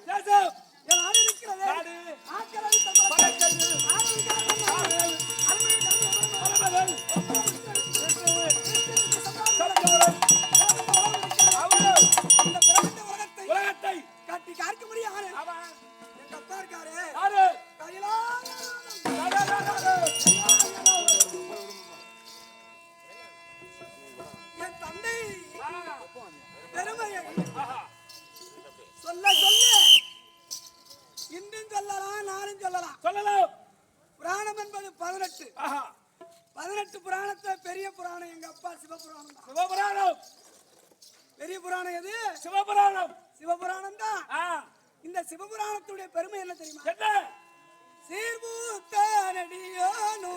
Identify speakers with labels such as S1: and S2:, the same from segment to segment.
S1: தேசம் என் நாடு இருக்கிறது. ஆக்களை உலகத்தை காட்டி காக்க முடியாது. எங்க அப்பா இருக்காரு என் தந்தை பெருமையை சொல்ல சொல்ல இன்றும் சொல்லலாம், நானும் சொல்லலாம். புராணம் என்பது 18 புராணத்தை பெரிய புராணம் எங்க அப்பா சிவபுராணம். பெரிய புராணம் எது? சிவபுராணம் தான். இந்த சிவபுராணத்துடைய பெருமை என்ன தெரியுமா? சீர்பூத்த நடியோனோ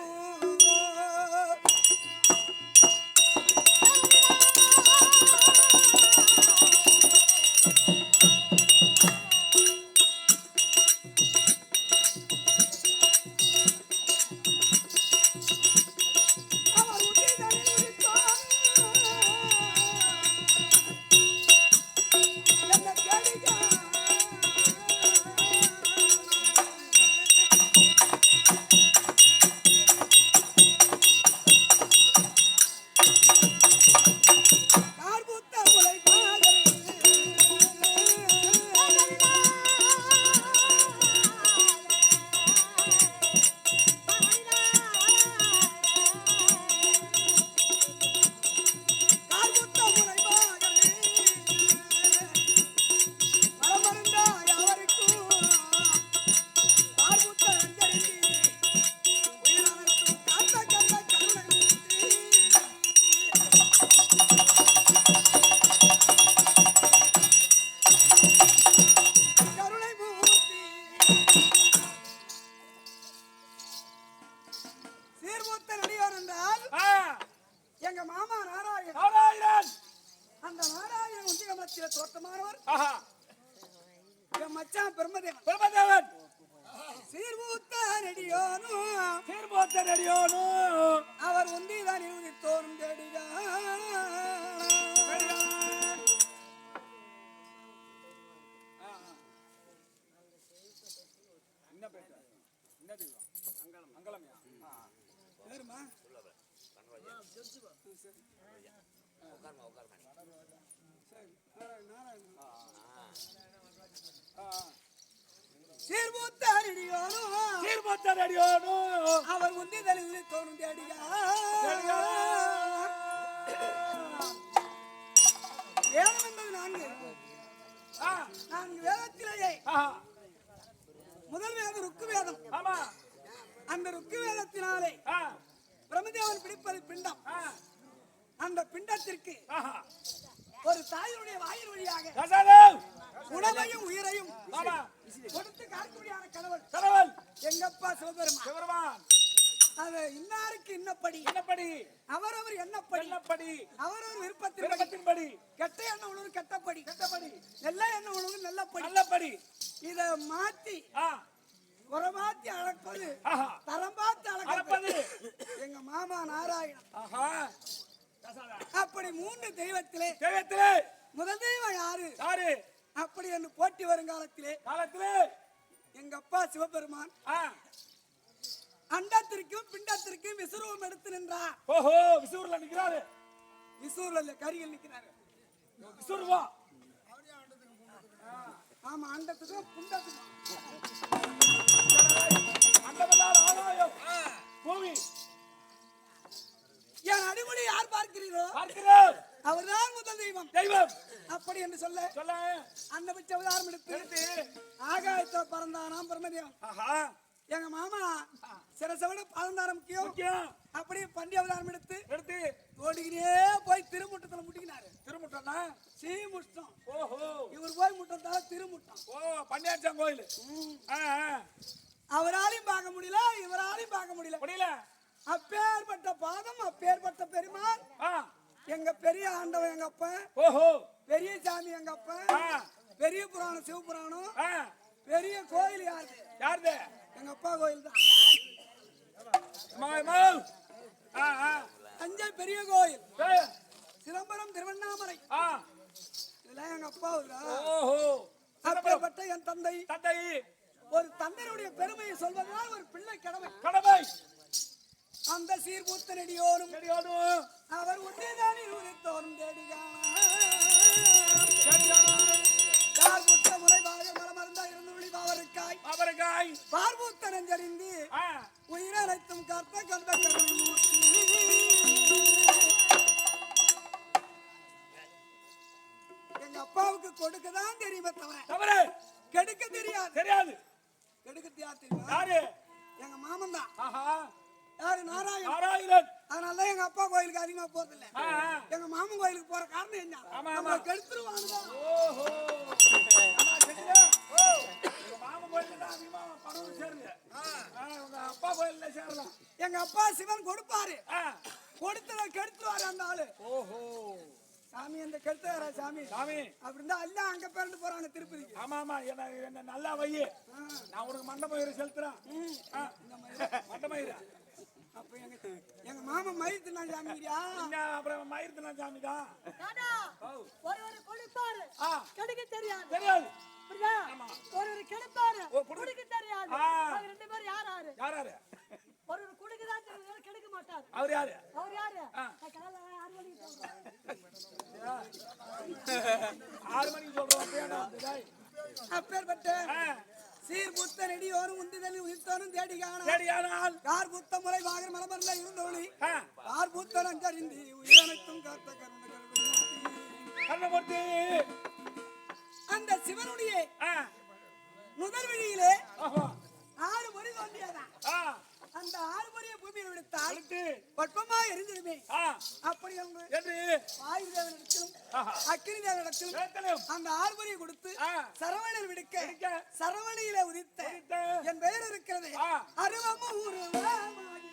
S1: எங்க மாமா நாராயணன். அந்த நாராயணன் உஞ்சிகமலத்தில தோட்டமானவர். என் மச்சான் பிரம்மதேவன். சீர்பூத்த நடியோனோ அவர் உந்திதான் தோறும் சீர்பூத்தடியோனோ அவர் முந்தி தலிவு தோணும் தேடியா. வேதம் என்பது 4 வேதத்திலேயே முதல் வேதம் ருக்கு வேதம். அந்த ருக்கு வேதத்தினாலே பிரம்மதேவன் பிடிப்பது பிண்டம். அந்த பிண்டத்திற்கு ஒரு தாயுடைய வாயில் வழியாக உணவையும் உயிரையும் கொடுத்து காக்கக்கூடியான கடவுள் எங்கப்பா சிவபெருமான். அது இன்னாருக்கு இன்னப்படி அவரவர் என்னப்படி அவரவர் விருப்பத்தின்படி கெட்ட எண்ண உணவு கெட்டப்படி நல்ல எண்ண உணவு நல்லப்படி இத மாத்தி குறமாத்தி அளப்பது தரம் பார்த்து அளப்பது எங்க மாமா நாராயணன். அப்படி 3 தெய்வத்திலே முதல் தெய்வம் யாரு அப்படி என்று போட்டி வரும் காலத்திலே எங்க அப்பா சிவபெருமான் அண்டத்திற்கும் பிண்டத்திற்கும் விசுரூபம் எடுத்து நின்றார். விசூர்ல நிக்கிறாரு. விசூர்ல இல்ல, கரியில் நிக்கிறாரு. விசூர்வா ஆமா, அண்டத்துக்கும் பிண்டத்துக்கும் என் அடிமொழி யார் பார்க்கிறீரோ அவர்தான் முதல் தெய்வம். அப்படி என்று சொல்ல அந்த பிச்ச அவதாரம் எடுத்து ஆகாயத்துல பறந்தானாம் பிரம்மதேவன். எங்க மாமா சிரசவட பறந்தாரம் முக்கியம். அப்படியே பண்டி அவதாரம் எடுத்து ஓடிக்கிட்டே போய் திருமுட்டத்துல முட்டிக்கினாரு. திருமுட்டம்னா சீமுஷ்டம். இவர் போய் முட்டத்தால திருமுட்டம். பண்டியாச்சான் கோயில். அவராலையும் பார்க்க முடியல, இவராலையும் பார்க்க முடியல. அப்பேற்பட்ட பாதம், அப்பேற்பட்ட பெருமாள் எங்க பெரிய ஆண்டவன் எங்க அப்ப, பெரிய சாமி எங்க அப்ப, பெரிய புராணம் சிவபுராணம். பெரிய கோயில் யாருது? எங்க அப்பா கோயில் தான். தஞ்சை பெரிய கோயில், சிதம்பரம், திருவண்ணாமலை, இதெல்லாம் எங்க அப்பா. அப்பேற்பட்ட என் தந்தை ஒரு தந்தையுடைய பெருமையை சொல்வதால் ஒரு பிள்ளை கடமை அந்த சீர்பூத்த நெடியோரும் அவர் உன்னைதான் இருவரித்தோரும் தேடிகாணார் முளைவாக மலமர்ந்தா இருந்து விழிவாவருக்காய் பார்பூத்த நெஞ்சறிந்து உயிரழைத்தும் காத்த கந்த எங்க அப்பாவுக்கு கொடுக்கதான் தெரியுமே தவிர கெடுக்க தெரியாது கெடுக்க யார் தெரியுமா எங்க மாமன் தான் யாரு நாராயணன் அதனாலதான் எங்க அப்பா கோயிலுக்கு அதிகமா போறது இல்ல எங்க மாமன் கோயிலுக்கு போற காரணம் என்ன நம்ம கெடுத்துருவாங்க எங்க அப்பா சிவன் கொடுப்பாரு கொடுத்தத கெடுத்துருவாரு அந்த ஆளு சாமி அந்த கெடுத்தாரா சாமி அப்படின்னா எல்லாம் அங்க பேருந்து போறாங்க திருப்பதிக்கு
S2: ஆமா என்ன நல்லா வையே நான் உனக்கு மண்டபம் செலுத்துறேன் மண்டபம்
S1: அப்ப எங்க மாமா மயிர்த்தினா சாமியா
S2: அப்புறம் மயிர்த்தினா சாமிதான்
S3: ஒரு கொடுப்பாரு கெடுக்க தெரியாது ஒரு கெடுப்பாரு குடிக்க தெரியாது ரெண்டு பேரும் யாரு ஒரு குடிக்கதான் தெரியாது கெடுக்க மாட்டாரு
S2: அவர் யாரு 6 மணிக்கு சொல்றோம்
S1: அப்பேற்பட்ட சீர்புத்த நெடியோரும் உண்டுதல் உயிர்த்தோரும் தேடிகானால் கார் புத்த முறை வாகர் மலமர்ல இருந்தோழி கார் புத்தன் அங்கறிந்தி உயிரனைத்தும் காத்த
S2: கர்ணமூர்த்தி
S1: அந்த சிவனுடைய முதல் வழியிலே 6 முறை தோன்றியதான் அந்த 6 முறையை பூமியில் விடுத்தால் பட்பமா எரிஞ்சிருமே அப்படி என்று வாயுதேவனிடத்திலும் அக்கினி தேவனிடத்திலும் அந்த 6 முறையை கொடுத்து சரவணன் விடுக்க சரவணையில உதித்த என் பெயர் இருக்கிறது அருவமூருவமாகி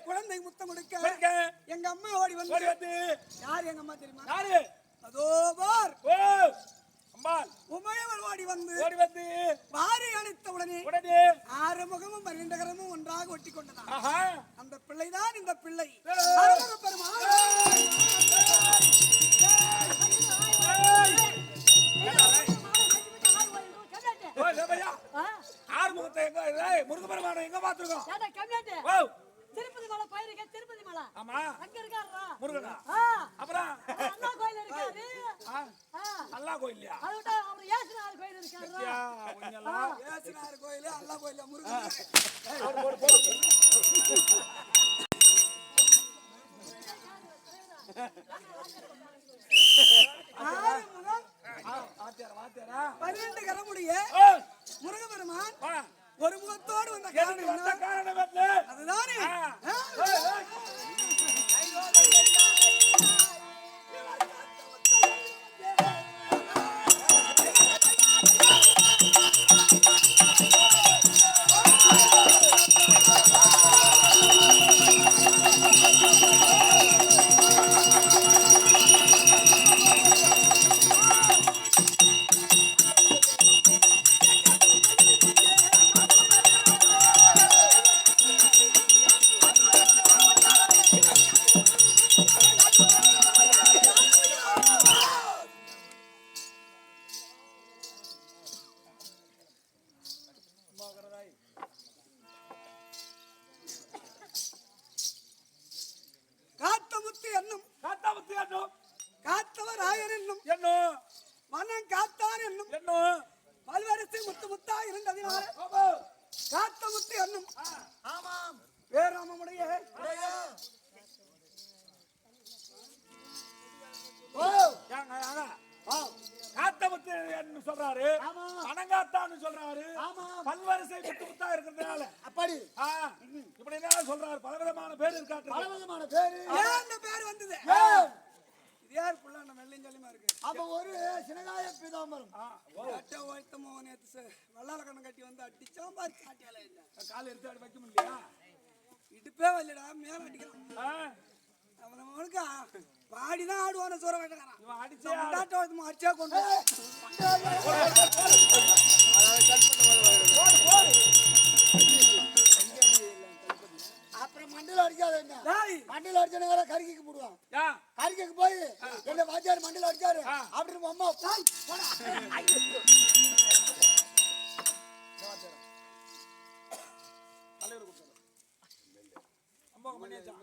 S1: குழந்தை முத்தம் கொடுக்க எங்க அம்மா ஓடி வந்து யார் எங்க அம்மா தெரியுமா அதோ பார் உமையவள் ஓடி வந்து வாரி அணைத்த உடனே 6 முகமும் 12 கரமும் ஒன்றாக ஒட்டி கொண்டதா அந்த பிள்ளைதான் இந்த பிள்ளை
S2: முருகபெருமானை எங்க பாத்துருக்கோம்
S3: திருப்பதி மலை போயிருக்க திருப்பதி மலை
S2: ஆமா
S3: அங்க இருக்காரா
S2: முருகனா அப்புறம்
S3: அண்ணா கோயில் இருக்காரு
S2: அல்லா கோயில்லையா
S3: அதோட அவர் ஏசுனார் கோயில் இருக்காரா
S1: ஏசுனார் கோயில் அல்லா கோயில்ல முருகன்
S2: வாத்தியாரா
S1: 12 கரமுடைய முருகபெருமான் ஒரு முகத்தோடு வந்த காரணம் அதுதானே
S2: சொல்றாரு,
S1: ஆமா.
S2: பனங்காத்தான்னு சொல்றாரு,
S1: ஆமா.
S2: பல்வரிசை முத்து முத்தா இருக்கிறதுனால
S1: அப்படி
S2: இப்படி என்ன சொல்றாரு, பலவிதமான பேர் இருக்காட்டு.
S1: பலவிதமான பேரு. ஏன் அந்த பேர் வந்தது? இது யார் புள்ள நம்ம வெள்ளைஞ்சலிமா இருக்கு. அப்ப ஒரு சினகாய பீதாம்பரம் அட்ட ஓய்த்தமோ நேத்து வல்லால கண்ணம் கட்டி வந்து அடிச்சாம் பாரு காட்டியால இல்ல.
S2: கால் எடுத்து அடி வைக்க முடியலையா?
S1: இடுப்பே வரலடா மேல அடிக்கலாம். அவனுக்கு பாடிதான் ஆடுவான சோற வேட்டக்காரன்.
S2: இவன் அடிச்சே
S1: அடிச்சா கொண்டு அப்புறம் மண்டல அடிக்காத மண்டல அடிச்சா கறிக்கு போடுவான். கறிக்கு போய் என்ன வாத்தியார் மண்டல அடிச்சாரு அப்படின்னு அம்மா
S2: அம்மா பண்ணியாச்சா?